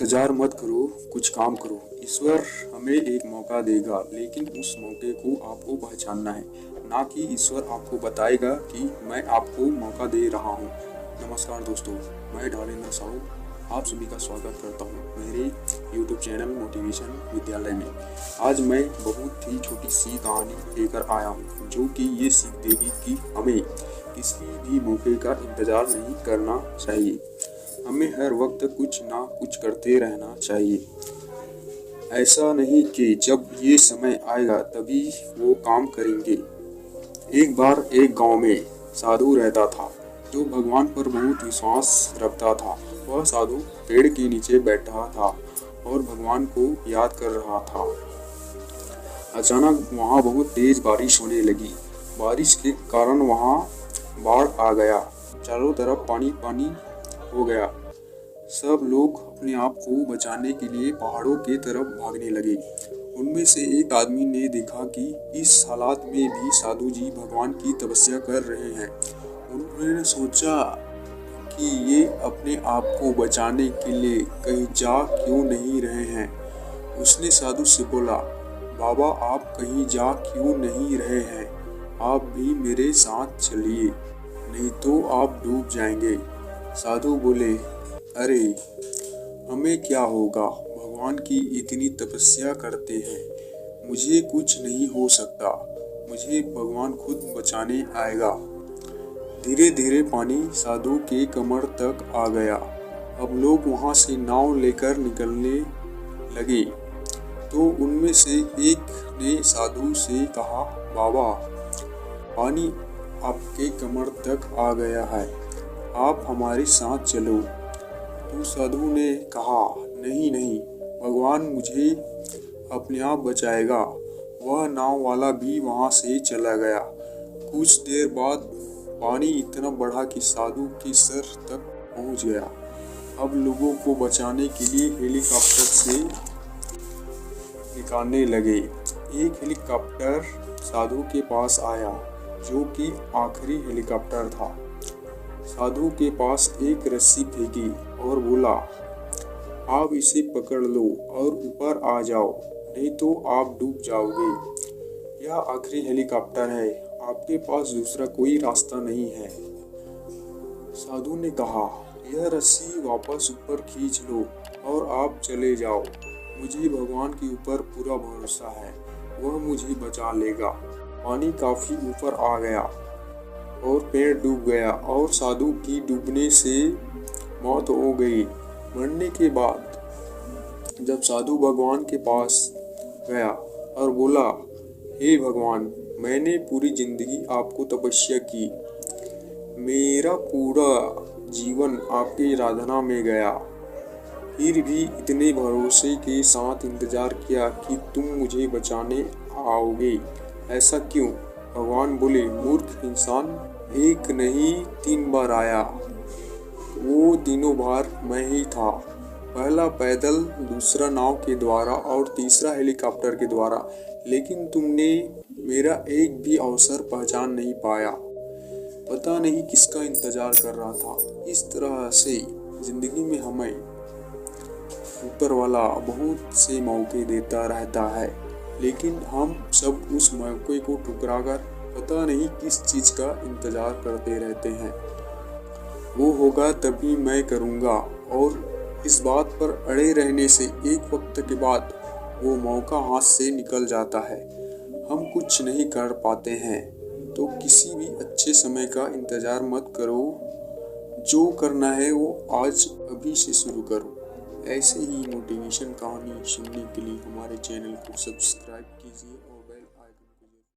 इंतजार मत करो, कुछ काम करो। ईश्वर हमें एक मौका देगा, लेकिन उस मौके को आपको पहचानना है, ना कि ईश्वर आपको बताएगा कि मैं आपको मौका दे रहा हूँ। नमस्कार दोस्तों, मैं ढालेंद्र साहू आप सभी का स्वागत करता हूँ मेरे YouTube चैनल मोटिवेशन विद्यालय में। आज मैं बहुत ही छोटी सी कहानी लेकर आया हूँ, जो कि ये सीख देगी कि हमें किसी भी मौके का इंतज़ार नहीं करना चाहिए। हमें हर वक्त कुछ ना कुछ करते रहना चाहिए। ऐसा नहीं कि जब ये समय आएगा तभी वो काम करेंगे। एक बार एक गांव में साधु रहता था, जो भगवान पर बहुत विश्वास रखता था। वह साधु पेड़ के नीचे बैठा था और भगवान को याद कर रहा था। अचानक वहाँ बहुत तेज बारिश होने लगी। बारिश के कारण वहाँ बाढ़ आ गया। चारों तरफ पानी पानी हो गया। सब लोग अपने आप को बचाने के लिए पहाड़ों के तरफ भागने लगे। उनमें से एक आदमी ने देखा कि इस हालात में भी साधु जी भगवान की तपस्या कर रहे हैं। उन्होंने सोचा कि ये अपने आप को बचाने के लिए कहीं जा क्यों नहीं रहे हैं। उसने साधु से बोला, बाबा आप कहीं जा क्यों नहीं रहे हैं? आप भी मेरे साथ चलिए, नहीं तो आप डूब जाएंगे। साधु बोले, अरे हमें क्या होगा, भगवान की इतनी तपस्या करते हैं, मुझे कुछ नहीं हो सकता, मुझे भगवान खुद बचाने आएगा। धीरे धीरे पानी साधु के कमर तक आ गया। अब लोग वहां से नाव लेकर निकलने लगे तो उनमें से एक ने साधु से कहा, बाबा पानी आपके कमर तक आ गया है, आप हमारे साथ चलो। तो साधु ने कहा, नहीं नहीं, भगवान मुझे अपने आप बचाएगा। वह नाव वाला भी वहां से चला गया। कुछ देर बाद पानी इतना बढ़ा कि साधु के सर तक पहुंच गया। अब लोगों को बचाने के लिए हेलीकॉप्टर से निकालने लगे। एक हेलीकॉप्टर साधु के पास आया, जो कि आखिरी हेलीकॉप्टर था। साधु के पास एक रस्सी फेंकी और बोला, आप इसे पकड़ लो और ऊपर आ जाओ, नहीं तो आप डूब जाओगे। यह आखिरी हेलीकॉप्टर है, आपके पास दूसरा कोई रास्ता नहीं है। साधु ने कहा, यह रस्सी वापस ऊपर खींच लो और आप चले जाओ। मुझे भगवान के ऊपर पूरा भरोसा है, वह मुझे बचा लेगा। पानी काफी ऊपर आ गया और पेड़ डूब गया और साधु की डूबने से मौत हो गई। मरने के बाद जब साधु भगवान के पास गया और बोला, हे भगवान, मैंने पूरी जिंदगी आपको तपस्या की, मेरा पूरा जीवन आपकी आराधना में गया, फिर भी इतने भरोसे के साथ इंतजार किया कि तुम मुझे बचाने आओगे, ऐसा क्यों? भगवान बोले, मूर्ख इंसान, एक नहीं 3 बार आया। वो तीनों बार मैं ही था, पहला पैदल, दूसरा नाव के द्वारा और तीसरा हेलीकॉप्टर के द्वारा, लेकिन तुमने मेरा एक भी अवसर पहचान नहीं पाया। पता नहीं किसका इंतजार कर रहा था। इस तरह से जिंदगी में हमें ऊपर वाला बहुत से मौके देता रहता है, लेकिन हम सब उस मौके को ठुकराकर पता नहीं किस चीज़ का इंतजार करते रहते हैं। वो होगा तभी मैं करूँगा, और इस बात पर अड़े रहने से एक वक्त के बाद वो मौका हाथ से निकल जाता है। हम कुछ नहीं कर पाते हैं तो किसी भी अच्छे समय का इंतज़ार मत करो। जो करना है वो आज अभी से शुरू करो। ऐसे ही मोटिवेशन कहानी सुनने के लिए हमारे चैनल को सब्सक्राइब कीजिए और